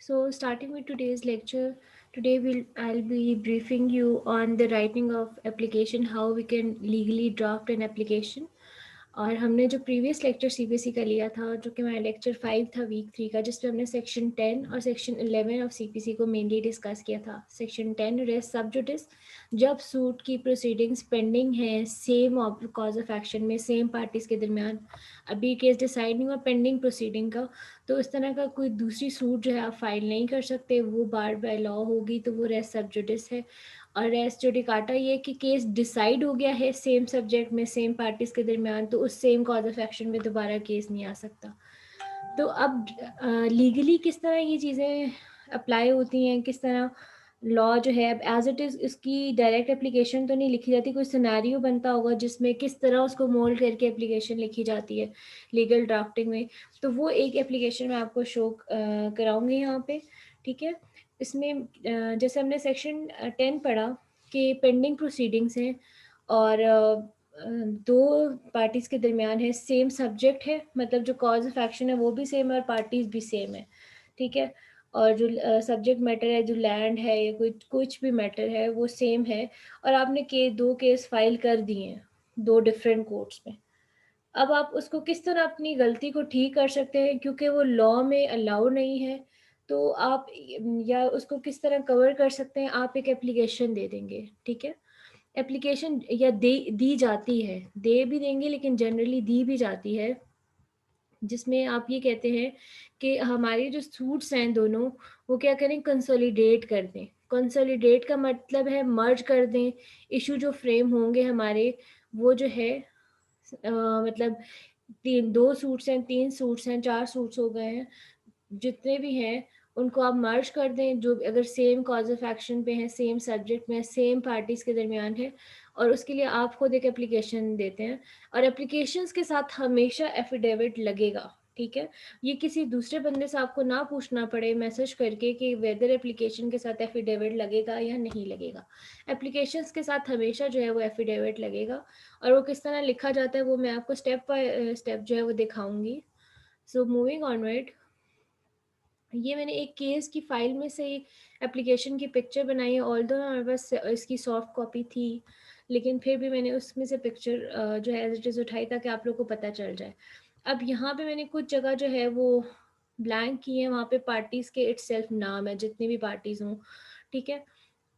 So, starting with today's lecture, today I'll be briefing you on the writing of application, how we can legally draft an application. और हमने जो previous lecture CBSE का लिया था, जो कि हमारा लेक्चर 5 था वीक 3 का, जिसमें हमने सेक्शन 10 और सेक्शन 11 ऑफ सीपीसी को मेनली डिस्कस किया था। सेक्शन 10 रेस सब जुडिस, जब सूट की प्रोसीडिंग्स पेंडिंग है सेम कॉज ऑफ एक्शन में सेम पार्टीज के दरमियान, अभी केस डिसाइड नहीं हुआ पेंडिंग प्रोसीडिंग का, तो इस तरह का कोई दूसरी सूट जो है आप फाइल नहीं कर सकते, वो बार बाय लॉ होगी, तो वो रेस सब जुडिस है। और रेस जुडिकाटा ये कि केस डिसाइड हो गया है सेम सब्जेक्ट में सेम पार्टीज के दरमियान, तो उस सेम कॉज ऑफ एक्शन में दोबारा केस नहीं आ सकता। तो अब लीगली किस तरह ये चीज़ें अप्लाई होती हैं, किस तरह लॉ जो है अब एज इट इज़ इसकी डायरेक्ट एप्लीकेशन तो नहीं लिखी जाती, कोई सिनेरियो बनता होगा जिसमें किस तरह उसको मोल्ड करके एप्लीकेशन लिखी जाती है लीगल ड्राफ्टिंग में। तो वो एक एप्लीकेशन मैं आपको शो कराऊंगी यहाँ पे, ठीक है। इसमें जैसे हमने सेक्शन 10 पढ़ा कि पेंडिंग प्रोसीडिंग्स हैं और दो पार्टीज के दरमियान है, सेम सब्जेक्ट है, मतलब जो कॉज ऑफ एक्शन है वो भी सेम है और पार्टीज भी सेम है, ठीक है। और जो सब्जेक्ट मैटर है, जो लैंड है या कुछ भी मैटर है वो सेम है, और आपने दो केस फाइल कर दिए हैं दो डिफरेंट कोर्ट्स में। अब आप उसको किस तरह अपनी गलती को ठीक कर सकते हैं, क्योंकि वो लॉ में अलाउ नहीं है, तो आप या उसको किस तरह कवर कर सकते हैं, आप एक एप्लीकेशन दे देंगे, ठीक है। एप्लीकेशन या दी जाती है, दे भी देंगे लेकिन जनरली दी भी जाती है, जिसमें आप ये कहते हैं कि हमारे जो सूट्स हैं दोनों, वो क्या करें, कंसोलिडेट कर दें। कंसोलिडेट का मतलब है मर्ज कर दें। इशू जो फ्रेम होंगे हमारे, वो जो है मतलब दो सूट्स हैं, तीन सूट्स हैं, चार सूट्स हो गए हैं, जितने भी हैं उनको आप मर्ज कर दें, जो अगर सेम कॉज ऑफ एक्शन पे हैं, सेम सब्जेक्ट में, सेम पार्टीज के दरमियान है, और उसके लिए आप खुद एक एप्लीकेशन देते हैं। और एप्लीकेशंस के साथ हमेशा एफिडेविट लगेगा, ठीक है। ये किसी दूसरे बंदे से आपको ना पूछना पड़े मैसेज करके कि वेदर एप्लीकेशन के साथ एफिडेविट लगेगा या नहीं लगेगा। एप्लीकेशंस के साथ हमेशा जो है वो एफिडेविट लगेगा, और वो किस तरह लिखा जाता है वो मैं आपको स्टेप बाय स्टेप जो है वो दिखाऊंगी। सो मूविंग ऑनवर्ड, ये मैंने एक केस की फाइल में से एप्लीकेशन की पिक्चर बनाई है, ऑल्दो हमारे पास इसकी सॉफ्ट कॉपी थी, लेकिन फिर भी मैंने उसमें से पिक्चर जो है एज इट इज़ उठाई ताकि आप लोग को पता चल जाए। अब यहाँ पे मैंने कुछ जगह जो है वो ब्लैंक की है, वहाँ पे पार्टीज़ के इट्सेल्फ नाम है, जितनी भी पार्टीज़ हों, ठीक है।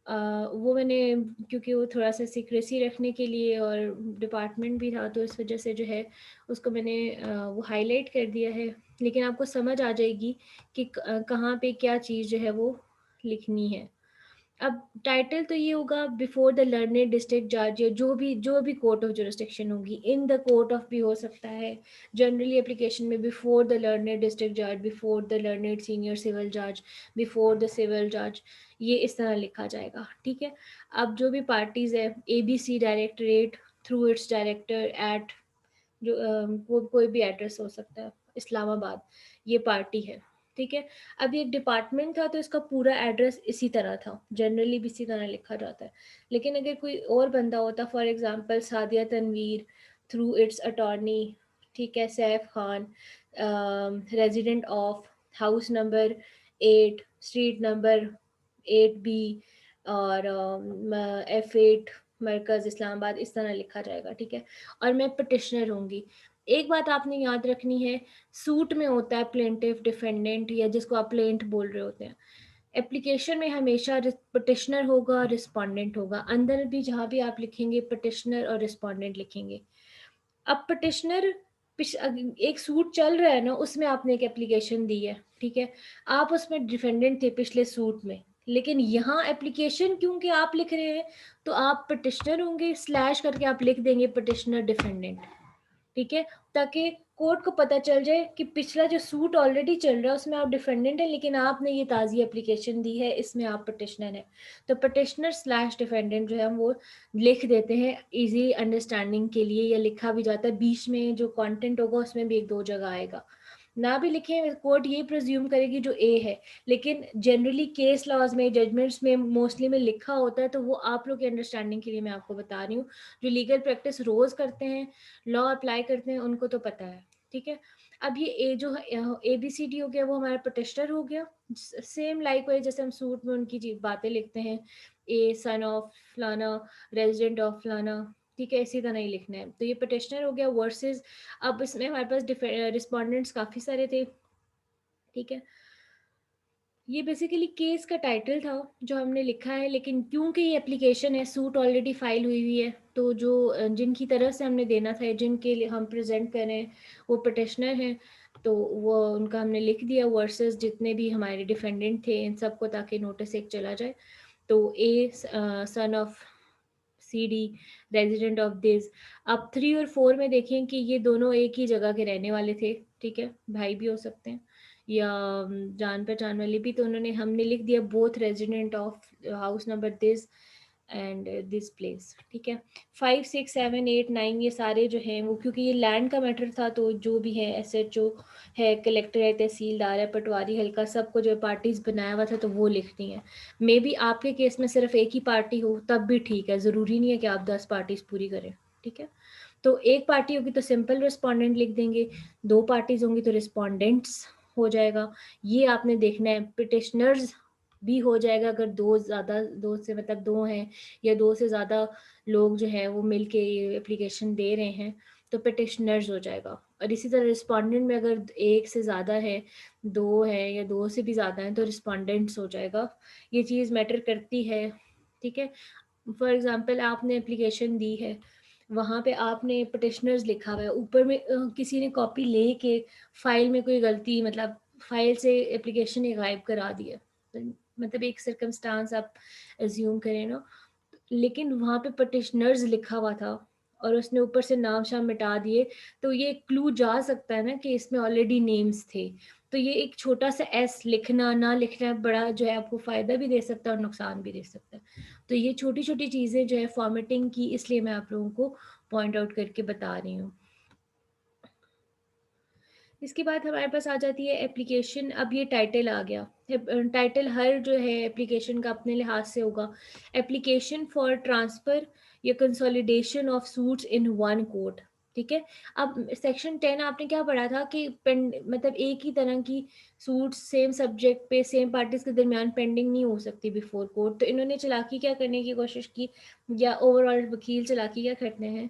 वो मैंने, क्योंकि वो थोड़ा सा सीक्रेसी रखने के लिए और डिपार्टमेंट भी था, तो इस वजह से जो है उसको मैंने वो हाईलाइट कर दिया है, लेकिन आपको समझ आ जाएगी कि कहाँ पे क्या चीज़ जो है वो लिखनी है। अब टाइटल तो ये होगा बिफोर द लर्नेड डिस्ट्रिक्ट जज, या जो भी कोर्ट ऑफ जुरिस्डिक्शन होगी, इन द कोर्ट ऑफ भी हो सकता है। जनरली एप्लीकेशन में बिफोर द लर्नेड डिस्ट्रिक्ट जज, before the learned senior civil जज, बिफोर द सिविल जज, ये इस तरह लिखा जाएगा, ठीक है। अब जो भी पार्टीज है, ABC directorate through it's director at, जो वो कोई भी एड्रेस हो सकता है, इस्लामाबाद, ये पार्टी है, ठीक है। अब ये एक डिपार्टमेंट था तो इसका पूरा एड्रेस इसी तरह था, जनरली भी इसी तरह लिखा जाता है। लेकिन अगर कोई और बंदा होता, for example Sadia Tanveer through its attorney, ठीक है, Saif Khan, resident of house number 8, street number 8B, और F8 मरकज़ इस्लामाबाद, इस तरह लिखा जाएगा, ठीक है। और मैं पटिशनर होंगी। एक बात आपने याद रखनी है, सूट में होता है प्लेंटिफ डिफेंडेंट, या जिसको आप प्लेंट बोल रहे होते हैं। एप्लीकेशन में हमेशा पटिशनर होगा, रिस्पोंडेंट होगा, अंदर भी जहाँ भी आप लिखेंगे पटिशनर और रिस्पोंडेंट लिखेंगे। अब पटिशनर, एक सूट चल रहा है ना, उसमें आपने एक एप्लीकेशन दी है, ठीक है। आप उसमें डिफेंडेंट थे पिछले सूट में, लेकिन यहाँ एप्लीकेशन क्योंकि आप लिख रहे हैं, तो आप पटिशनर होंगे, स्लैश करके आप लिख देंगे पटिशनर डिफेंडेंट, ठीक है, ताकि कोर्ट को पता चल जाए कि पिछला जो सूट ऑलरेडी चल रहा है उसमें आप डिफेंडेंट हैं, लेकिन आपने ये ताज़ी एप्लीकेशन दी है, इसमें आप पटिशनर हैं। तो पटिशनर स्लैश डिफेंडेंट जो है हम वो लिख देते हैं इजी अंडरस्टैंडिंग के लिए, या लिखा भी जाता है, बीच में जो कंटेंट होगा उसमें भी एक दो जगह आएगा। ना भी लिखें, कोर्ट ये प्रिज्यूम करेगी जो ए है, लेकिन जनरली केस लॉज में, जजमेंट्स में मोस्टली में लिखा होता है, तो वो आप लोग की अंडरस्टैंडिंग के लिए मैं आपको बता रही हूँ। जो लीगल प्रैक्टिस रोज करते हैं, लॉ अप्लाई करते हैं, उनको तो पता है, ठीक है। अब ये ए जो ABCD हो गया वो हमारा प्रोटेस्टर हो गया। सेम लाइक जैसे हम सूट में उनकी बातें लिखते हैं, ए सन ऑफ फलाना, रेजिडेंट ऑफ फलाना, ठीक है, इसी तरह ही लिखना है। तो ये प्रोटेस्टर हो गया वर्सेस, अब इसमें हमारे पास रिस्पोंडेंट्स काफ़ी सारे थे, ठीक है। ये बेसिकली केस का टाइटल था जो हमने लिखा है, लेकिन क्योंकि ये एप्लीकेशन है, सूट ऑलरेडी फाइल हुई हुई है, तो जो जिनकी तरफ से हमने देना था, जिनके लिए हम प्रेजेंट कर रहे हैं वो पटिशनर हैं, तो वो उनका हमने लिख दिया वर्सेस जितने भी हमारे डिफेंडेंट थे इन सबको, ताकि नोटिस एक चला जाए। तो a son of CD, resident of this. अब 3 और 4 में देखें कि ये दोनों एक ही जगह के रहने वाले थे, ठीक है, भाई भी हो सकते हैं या जान पहचान वाले भी, तो उन्होंने हमने लिख दिया both resident of house number this and this place, ठीक है। 5, 6, 7, 8, 9 ये सारे जो हैं वो, क्योंकि ये लैंड का मैटर था, तो जो भी है SHO है, कलेक्टर है, तहसीलदार है, पटवारी हल्का, सबको जो पार्टीज बनाया हुआ था तो वो लिखनी है। मे बी आपके केस में सिर्फ एक ही पार्टी हो तब भी ठीक है, ज़रूरी नहीं है कि आप 10 पार्टीज पूरी करें, ठीक है। तो एक पार्टी होगी तो सिंपल रिस्पोंडेंट लिख देंगे, 2 पार्टीज होंगी तो रिस्पोंडेंट्स हो जाएगा। ये आपने देखना है, पिटिशनर्स भी हो जाएगा अगर दो से मतलब दो हैं या दो से ज़्यादा लोग जो है वो मिलके ये एप्लीकेशन दे रहे हैं तो पिटिशनर्स हो जाएगा। और इसी तरह रिस्पोंडेंट में अगर एक से ज़्यादा है, दो है या दो से भी ज़्यादा है, तो रिस्पोंडेंट्स हो जाएगा। ये चीज़ मैटर करती है, ठीक है। फॉर एग्जांपल आपने एप्लीकेशन दी है, वहाँ पे आपने पिटिशनर्स लिखा हुआ है, ऊपर में किसी ने कॉपी लेके फाइल में कोई गलती, मतलब फाइल से एप्लीकेशन ही गायब करा दिया, तो मतलब एक सर्कमस्टांस आप एज्यूम करें ना, लेकिन वहाँ पे पिटिशनर्स लिखा हुआ था और उसने ऊपर से नाम शाम मिटा दिए, तो ये क्लू जा सकता है ना कि इसमें ऑलरेडी नेम्स थे। तो ये एक छोटा सा एस लिखना ना लिखना बड़ा जो है आपको फ़ायदा भी दे सकता है और नुकसान भी दे सकता है। तो ये छोटी छोटी चीज़ें जो है फॉर्मेटिंग की, इसलिए मैं आप लोगों को पॉइंट आउट करके बता रही हूँ। इसके बाद हमारे पास आ जाती है एप्लीकेशन। अब ये टाइटल आ गया, टाइटल हर जो है एप्लीकेशन का अपने लिहाज से होगा। एप्लीकेशन फॉर ट्रांसफ़र या consolidation of suits in one court, ठीक है। अब सेक्शन 10 आपने क्या पढ़ा था कि पेंड मतलब एक ही तरह की सूट्स सेम सब्जेक्ट पे सेम पार्टीज के दरमियान पेंडिंग नहीं हो सकती बिफोर कोर्ट। तो इन्होंने चालाकी क्या करने की कोशिश की, या ओवरऑल वकील चालाकी क्या करते हैं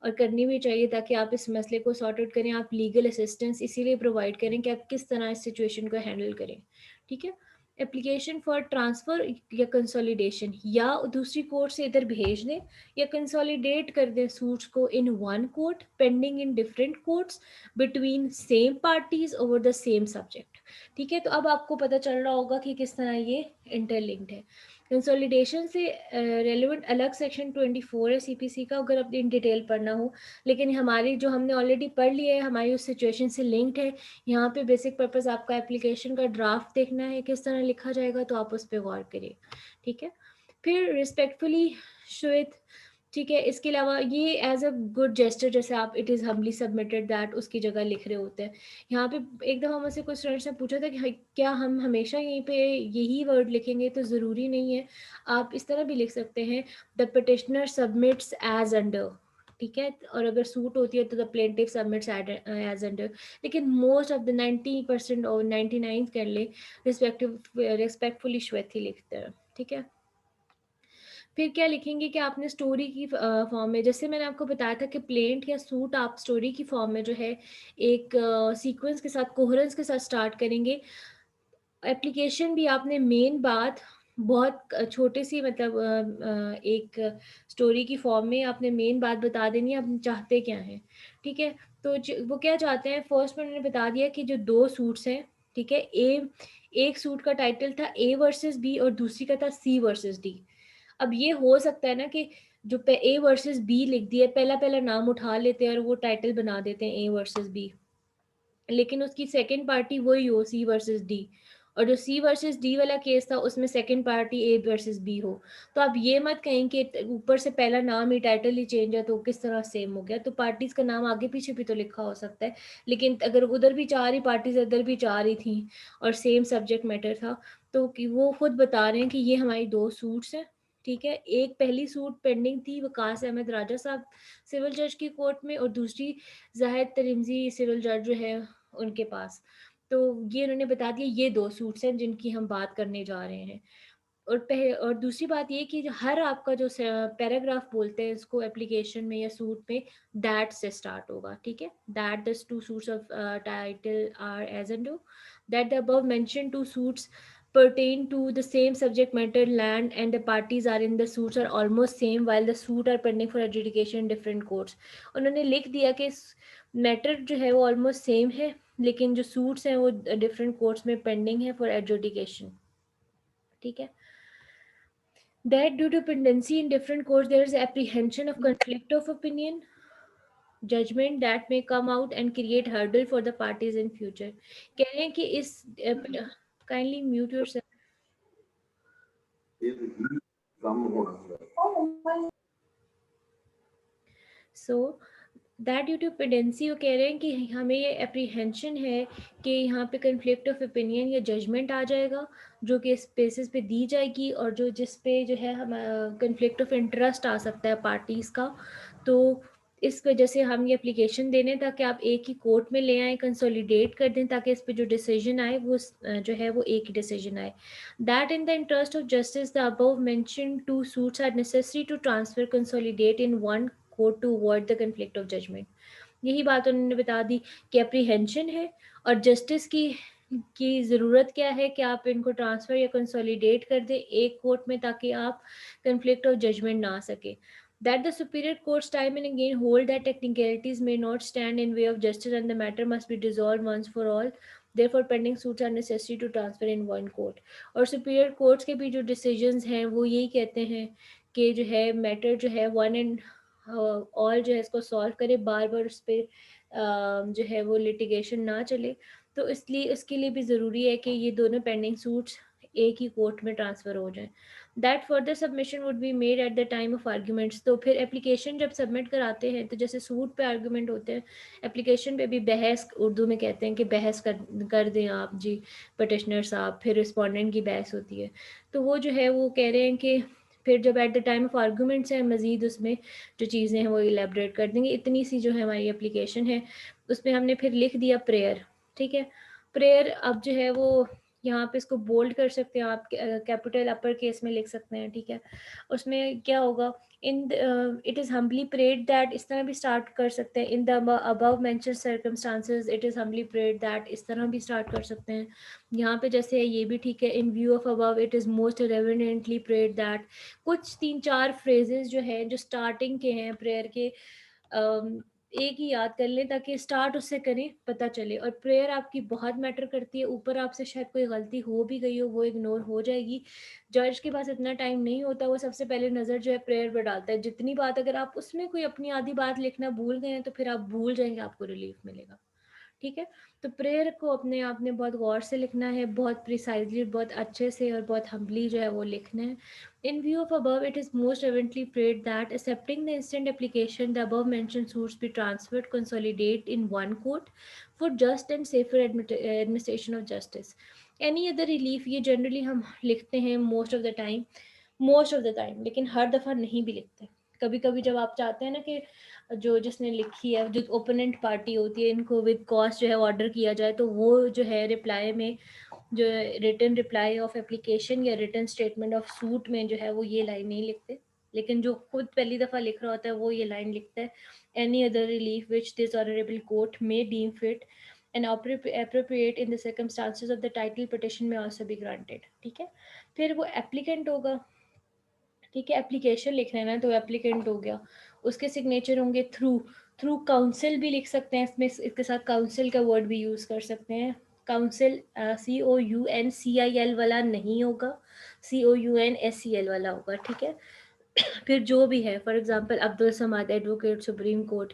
और करनी भी चाहिए, ताकि आप इस मसले को सॉर्ट आउट करें। आप लीगल असिस्टेंस इसीलिए प्रोवाइड करें कि आप किस तरह इस सिचुएशन को हैंडल करें, ठीक है। एप्लीकेशन फॉर ट्रांसफ़र या कंसोलिडेशन, या दूसरी कोर्ट से इधर भेज दें या कंसोलिडेट कर दें सूट्स को इन one court pending in different courts between same parties over the same subject, ठीक है। तो अब आपको पता चल रहा होगा कि किस तरह ये इंटरलिंक्ड है। कंसोलिडेशन से रेलिवेंट अलग सेक्शन 24 है CPC का, अगर आप इन डिटेल पढ़ना हो, लेकिन हमारी जो हमने ऑलरेडी पढ़ लिया है हमारी उस सिचुएशन से लिंक्ड है। यहाँ पे बेसिक पर्पस आपका एप्लीकेशन का ड्राफ्ट देखना है किस तरह लिखा जाएगा, तो आप उस पर गौर करिए, ठीक है। फिर रिस्पेक्टफुली श्वेत, ठीक है। इसके अलावा ये एज अ गुड जेस्टर, जैसे आप it is humbly submitted that उसकी जगह लिख रहे होते हैं। यहाँ पे एक दफ़ा मुझसे कुछ स्टूडेंट्स ने पूछा था कि क्या हम हमेशा यहीं पे यही वर्ड लिखेंगे, तो ज़रूरी नहीं है, आप इस तरह भी लिख सकते हैं, the petitioner submits as under, ठीक है। और अगर सूट होती है तो the plaintiff submits as under, लेकिन मोस्ट ऑफ द 90% और 99 कर ले, रिस्पेक्टफुली श्वेत ही लिखते हैं, ठीक है। फिर क्या लिखेंगे कि आपने स्टोरी की फॉर्म में, जैसे मैंने आपको बताया था कि प्लेंट या सूट आप स्टोरी की फॉर्म में जो है एक सीक्वेंस के साथ, कोहरेंस के साथ स्टार्ट करेंगे। एप्लीकेशन भी आपने मेन बात बहुत छोटे सी मतलब एक स्टोरी की फॉर्म में आपने मेन बात बता देनी है, आप चाहते क्या हैं, ठीक है। तो वो क्या चाहते हैं, फर्स्ट में उन्होंने बता दिया कि जो दो सूट्स हैं, ठीक है, ए एक सूट का टाइटल था A वर्सेस B और दूसरी का था C वर्सेस D। अब ये हो सकता है ना कि जो A वर्सेस B लिख दिया, पहला पहला नाम उठा लेते हैं और वो टाइटल बना देते हैं A वर्सेस B, लेकिन उसकी सेकंड पार्टी वही हो C वर्सेस D, और जो C वर्सेस D वाला केस था उसमें second party A versus B हो। तो आप ये मत कहें कि ऊपर से पहला नाम ही टाइटल ही चेंज है तो किस तरह सेम हो गया, तो पार्टीज का नाम आगे पीछे भी तो लिखा हो सकता है। लेकिन अगर उधर भी चार ही पार्टीज इधर भी चार ही थी और सेम सब्जेक्ट मैटर था, तो कि वो खुद बता रहे हैं कि ये हमारी दो सूट्स हैं, ठीक है। एक पहली सूट पेंडिंग थी वकास अहमद राजा साहब सिविल जज की कोर्ट में, और दूसरी जाहिद तरिमजी सिविल जज जो है उनके पास। तो ये उन्होंने बता दिया, ये 2 सूट्स हैं जिनकी हम बात करने जा रहे हैं। और दूसरी बात ये कि हर आपका जो पैराग्राफ बोलते हैं इसको एप्लीकेशन में या सूट में, दैट से स्टार्ट होगा, ठीक है। That the two suits of title are as and that the above mention two suits pertain to the same subject matter land and the parties are in the suits are almost same while the suit are pending for adjudication in different courts। उन्होंने लिख दिया कि matter जो है वो almost same है, लेकिन जो सूट्स हैं वो डिफरेंट कोर्ट्स में पेंडिंग है फॉर एडजुडिकेशन, ठीक है। That due to pendency in different courts, there is apprehension of conflict of opinion, judgment that may come out and create hurdle for the parties in future। कह रहे हैं कि इस kindly mute yourself। So that due to pendency वो कह रहे हैं कि हमें ये अप्रीहेंशन है कि यहाँ पे कन्फ्लिक्ट ऑफ ओपिनियन या जजमेंट आ जाएगा जो कि इस बेसिस पे दी जाएगी, और जो जिस पे जो है हम कन्फ्लिक्ट ऑफ इंटरेस्ट आ सकता है पार्टीज़ का। तो इस वजह से हम ये एप्लीकेशन दे दें ताकि आप एक ही कोर्ट में ले आएँ, कंसोलिडेट कर दें, ताकि इस पे जो डिसीजन आए वो जो है वो एक ही डिसीजन आए। That in the interest of justice the above mention two suits are necessary to transfer consolidate in one court to avoid the conflict of judgment. यही बात उन्होंने बता दी कि अप्रीहेंशन है और जस्टिस की ज़रूरत क्या है कि आप इनको ट्रांसफ़र या कंसोलिडेट कर दें एक कोर्ट में, ताकि आप कन्फ्लिक्ट ऑफ जजमेंट ना आ सके। That the superior courts time and again hold that technicalities may not stand in way of justice and the matter must be dissolved once for all, therefore pending suits are necessary to transfer in one court। और superior courts के भी जो decisions हैं वो यही कहते हैं कि जो है मैटर जो है वन एंड ऑल जो है इसको सॉल्व करे, बार बार उस पर जो है वो लिटिगेशन ना चले। तो इसलिए उसके लिए भी ज़रूरी है कि ये दोनों पेंडिंग सूट्स एक ही कोर्ट में ट्रांसफ़र हो जाएं। That further submission would be made at the time of arguments. तो फिर एप्लीकेशन जब सबमिट कराते हैं तो जैसे सूट पे आर्ग्यूमेंट होते हैं, एप्लीकेशन पे भी बहस, उर्दू में कहते हैं कि बहस कर दें आप जी पटिशनर साहब, फिर रिस्पोंडेंट की बहस होती है। तो वो जो है वो कह रहे हैं कि फिर जब at the time of arguments है मज़ीद उसमें जो चीज़ें हैं वो इलेबरेट कर देंगे। इतनी सी जो है हमारी एप्लीकेशन है, उसमें हमने फिर लिख दिया प्रेयर, ठीक है। प्रेयर अब जो है वो यहाँ पे इसको बोल्ड कर सकते हैं आप, कैपिटल अपर केस में लिख सकते हैं, ठीक है। उसमें क्या होगा, in it is humbly prayed that, इस तरह भी स्टार्ट कर सकते हैं। In the above mention circumstances it is humbly prayed that, इस तरह भी स्टार्ट कर सकते हैं। यहाँ पे जैसे ये भी ठीक है, in view of above it is most reverently prayed that. कुछ 3-4 फ्रेजेस जो है जो स्टार्टिंग के हैं प्रेयर के, एक ही याद कर लें ताकि स्टार्ट उससे करें, पता चले। और प्रेयर आपकी बहुत मैटर करती है, ऊपर आपसे शायद कोई गलती हो भी गई हो वो इग्नोर हो जाएगी। जज के पास इतना टाइम नहीं होता, वो सबसे पहले नज़र जो है प्रेयर पर डालता है। जितनी बात अगर आप उसमें कोई अपनी आधी बात लिखना भूल गए हैं तो फिर आप भूल जाएंगे, आपको रिलीफ मिलेगा, ठीक है। तो प्रेयर को अपने आप ने बहुत गौर से लिखना है, बहुत प्रिसाइजली, बहुत अच्छे से और बहुत हम्बली जो है वो लिखना है। In view of above it is most evidently prayed that accepting the instant application the above mentioned suits be transferred consolidate in one court for just and safer administration of justice। any other relief ये generally हम लिखते हैं most of the time, लेकिन हर दफ़ा नहीं भी लिखते। कभी कभी जब आप चाहते हैं ना कि जो जिसने लिखी है, जो ओपोनेंट पार्टी होती है, इनको विद कॉस्ट जो है ऑर्डर किया जाए, तो वो जो है रिप्लाई में, जो रिटन रिप्लाई ऑफ एप्लीकेशन या रिटन स्टेटमेंट ऑफ सूट में जो है वो ये लाइन नहीं लिखते, लेकिन जो खुद पहली दफ़ा लिख रहा होता है वो ये लाइन लिखता है, any other relief which this honourable court may deem fit and appropriate in the circumstances of the title petition may also be granted, ठीक है। फिर वो एप्लीकेंट होगा, ठीक है। एप्लीकेशन लिख रहे हैं ना, तो एप्लीकेंट हो गया, उसके सिग्नेचर होंगे थ्रू काउंसिल भी लिख सकते हैं इसमें, इसके साथ काउंसिल का वर्ड भी यूज़ कर सकते हैं। काउंसिल COUNCIL वाला नहीं होगा, COUNSEL वाला होगा, ठीक है। फिर जो भी है, for example Abdul Samad advocate supreme court,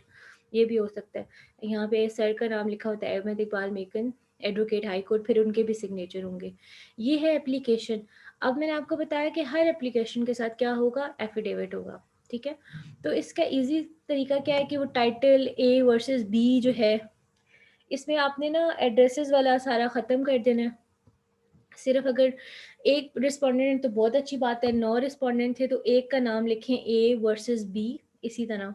ये भी हो सकता है। यहाँ पे सर का नाम लिखा होता है Ahmad Iqbal Makan advocate high court, फिर उनके भी सिग्नेचर होंगे। ये है एप्लीकेशन। अब मैंने आपको बताया कि हर एप्लीकेशन के साथ क्या होगा, एफिडेविट होगा, ठीक है। तो इसका इजी तरीका क्या है कि वो टाइटल A वर्सेस B जो है, इसमें आपने ना एड्रेसेस वाला सारा ख़त्म कर देना है। सिर्फ अगर एक रिस्पोंडेंट तो बहुत अच्छी बात है, 9 रिस्पोंडेंट थे तो एक का नाम लिखें A वर्सेस B, इसी तरह,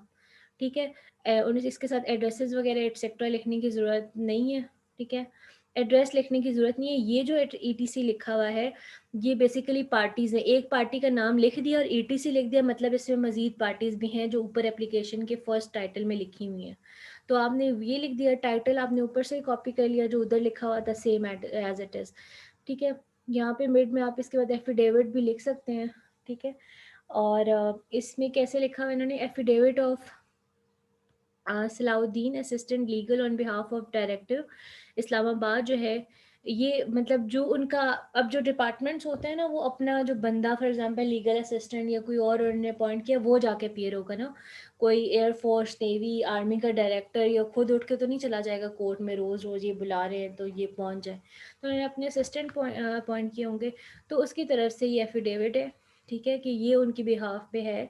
ठीक है। और इसके साथ एड्रेसेस वगैरह एटसेट्रा लिखने की ज़रूरत नहीं है, ठीक है, एड्रेस लिखने की ज़रूरत नहीं है। ये जो ईटीसी लिखा हुआ है ये बेसिकली पार्टीज़ है। एक पार्टी का नाम लिख दिया और ईटीसी लिख दिया, मतलब इसमें मज़ीद पार्टीज़ भी हैं जो ऊपर एप्लीकेशन के फर्स्ट टाइटल में लिखी हुई हैं। तो आपने ये लिख दिया टाइटल, आपने ऊपर से कॉपी कर लिया जो उधर लिखा हुआ था सेम एज इट इज़। ठीक है, यहाँ पे मिड में आप इसके बाद एफिडेविट भी लिख सकते हैं। ठीक है, और इसमें कैसे लिखा हुआ इन्होंने, affidavit of Salahuddin assistant legal on behalf of director Islamabad जो है, ये मतलब जो उनका अब जो डिपार्टमेंट्स होते हैं ना, वो अपना जो बंदा फॉर एग्जांपल लीगल असिस्टेंट या कोई और उन्होंने अपॉइंट किया वो जाके अपीयर होगा ना। कोई एयरफोर्स नेवी आर्मी का डायरेक्टर या खुद उठ के तो नहीं चला जाएगा कोर्ट में रोज़ रोज़ ये बुला रहे हैं तो ये पहुंच जाए। तो उन्होंने अपने असिस्टेंट अपॉइंट किए होंगे, तो उसकी तरफ से ये एफिडेविट है। ठीक है, कि ये उनकी बिहाफ पे है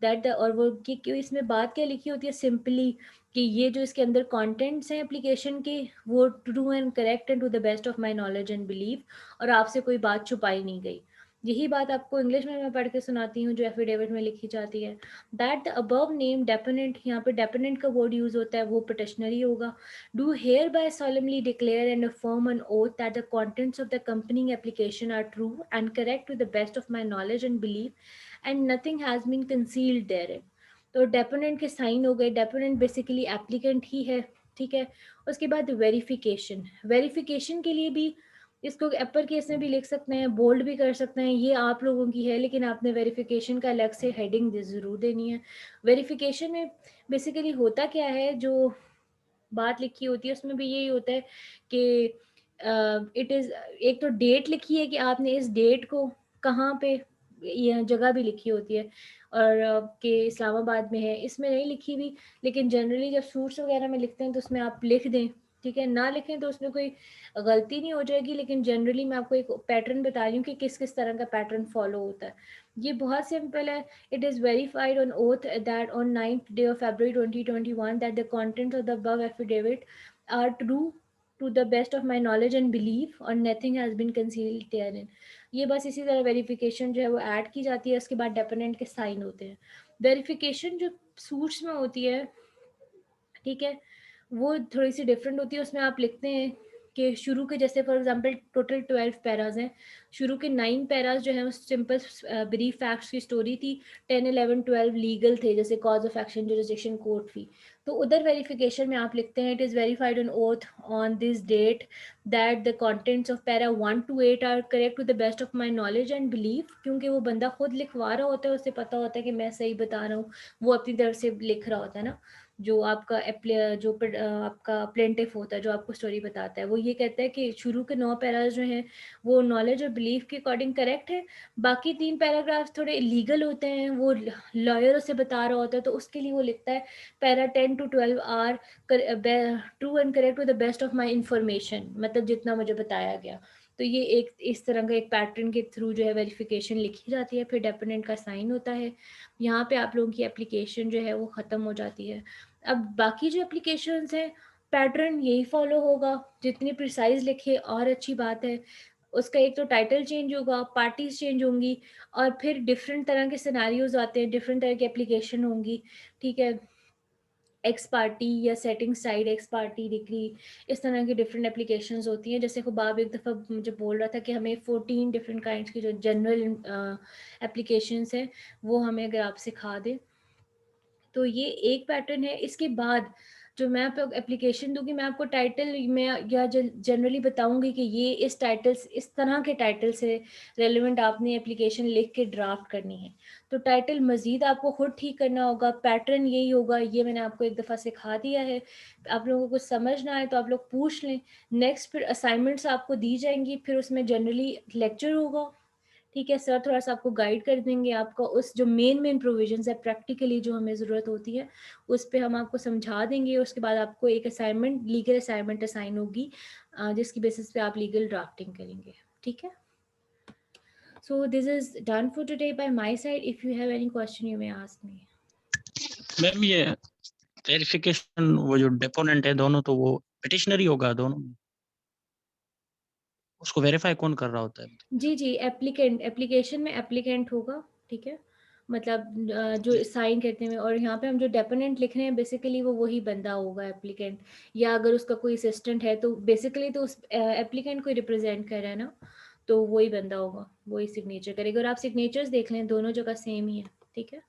दैट द, और वो कि क्यों इसमें बात क्या लिखी होती है सिंपली कि ये जो इसके अंदर कंटेंट्स हैं एप्लीकेशन के वो true and correct and to the best of my knowledge and believe, और आपसे कोई बात छुपाई नहीं गई। यही बात आपको इंग्लिश में मैं पढ़ के सुनाती हूँ जो एफिडेविट में लिखी जाती है। That the above name deponent, यहाँ पे डेपोनेंट का वर्ड यूज होता है वो पिटिशनर ही होगा, do hereby solemnly declare and affirm on oath that the contents of the accompanying application are true and correct to the best of my knowledge and belief and nothing has been concealed therein। तो deponent के sign हो गए, deponent basically applicant ही है। ठीक है, उसके बाद verification, verification के लिए भी इसको अपर केस में भी लिख सकते हैं, बोल्ड भी कर सकते हैं, ये आप लोगों की है, लेकिन आपने वेरिफिकेशन का अलग से हेडिंग ज़रूर देनी है। वेरिफिकेशन में बेसिकली होता क्या है, जो बात लिखी होती है उसमें भी यही होता है कि इट इज़, एक तो डेट लिखी है कि आपने इस डेट को कहाँ पे, यह जगह भी लिखी होती है और कि इस्लामाबाद में है, इसमें नहीं लिखी हुई, लेकिन जनरली जब सूट्स वगैरह में लिखते हैं तो उसमें आप लिख दें। ठीक है, ना लिखें तो उसमें कोई गलती नहीं हो जाएगी, लेकिन जनरली मैं आपको एक पैटर्न बता रही हूँ कि किस किस तरह का पैटर्न फॉलो होता है। ये बहुत सिंपल है। It is verified on oath that on 9th day of February 2021 that the contents of the above affidavit are true to the best of my knowledge and belief और nothing has been concealed therein। ये बस इसी तरह verification जो है वो add की जाती है, उसके बाद डेपोनेंट के साइन होते हैं। वेरिफिकेशन जो सूट्स में होती है, ठीक है, वो थोड़ी सी डिफरेंट होती है। उसमें आप लिखते हैं कि शुरू के, जैसे फॉर एग्जांपल टोटल 12 पैराज हैं, शुरू के 9 पैराज जो है वो सिंपल ब्रीफ फैक्ट्स की स्टोरी थी, 10 11 12 लीगल थे, जैसे cause of action jurisdiction court fee. तो उधर वेरिफिकेशन में आप लिखते हैं it is verified on oath on this date that the contents of para 1 to 8 are correct to the best of my knowledge and believe, क्योंकि वो बंदा खुद लिखवा रहा होता है, उसे पता होता है कि मैं सही बता रहा हूँ, वो अपनी तरफ से लिख रहा होता है ना। जो आपका आपका प्लेंटिफ होता है जो आपको स्टोरी बताता है, वो ये कहता है कि शुरू के 9 पैराज जो हैं वो नॉलेज और बिलीफ के अकॉर्डिंग करेक्ट है, बाकी 3 पैराग्राफ थोड़े लीगल होते हैं, वो लॉयर से बता रहा होता है, तो उसके लिए वो लिखता है para 10 to 12 are true and correct to the best of my information, मतलब जितना मुझे बताया गया। तो ये एक इस तरह का एक पैटर्न के थ्रू जो है वेरिफिकेशन लिखी जाती है, फिर डेपोनेंट का साइन होता है। यहाँ पे आप लोगों की एप्लीकेशन जो है वो ख़त्म हो जाती है। अब बाकी जो एप्लीकेशंस हैं पैटर्न यही फॉलो होगा, जितनी प्रिसाइज लिखे और अच्छी बात है। उसका एक तो टाइटल चेंज होगा, पार्टीज चेंज होंगी, और फिर डिफरेंट तरह के सिनेरियोज आते हैं, डिफरेंट तरह की एप्लीकेशन होंगी। ठीक है, एक्स पार्टी या setting side x party degree, इस तरह की डिफरेंट एप्लीकेशंस होती हैं। जैसे खुबाब एक दफ़ा मुझे बोल रहा था कि हमें 14 डिफरेंट काइंड्स की जो जनरल एप्लीकेशंस हैं वो हमें अगर आप सिखा दें, तो ये एक पैटर्न है। इसके बाद जो मैं आपको एप्लीकेशन दूंगी, मैं आपको टाइटल में या जनरली बताऊंगी कि ये इस टाइटल इस तरह के टाइटल से रेलिवेंट आपने एप्लीकेशन लिख के ड्राफ्ट करनी है। तो टाइटल मज़ीद आपको खुद ठीक करना होगा, पैटर्न यही होगा, ये मैंने आपको एक दफ़ा सिखा दिया है। आप लोगों को कुछ समझ ना आए तो आप लोग पूछ लें। नेक्स्ट फिर असाइनमेंट्स आपको दी जाएंगी, फिर उसमें जनरली लेक्चर होगा। ठीक है, सर थोड़ा सा आपको गाइड कर देंगे, आपका उस जो मेन प्रोविजंस है प्रैक्टिकली जो हमें ज़रूरत होती है उस पे हम आपको समझा देंगे। उसके बाद आपको एक असाइनमेंट, लीगल असाइनमेंट असाइन होगी, जिसकी बेसिस पे आप लीगल ड्राफ्टिंग करेंगे। ठीक है, so this is done for today by my side. If you have any question you may ask me. Ma'am ये वेरिफिकेशन वो जो डेपोनेंट है दोनों, तो वो पिटिशनर ही होगा दोनों में? उसको वेरीफाई कौन कर रहा होता है? जी जी, एप्लीकेंट, एप्लीकेशन में एप्लीकेंट होगा। ठीक है, मतलब जो साइन करते हैं, और यहाँ पे हम जो डेपोनेंट लिख रहे हैं बेसिकली वो वही बंदा होगा एप्लीकेंट, या अगर उसका कोई असिस्टेंट है तो बेसिकली तो उस एप्लीकेंट को रिप्रेजेंट कर रहा है ना, तो वही बंदा होगा, वही सिग्नेचर करेगा। और आप सिग्नेचर्स देख लें, दोनों जगह सेम ही है, ठीक है।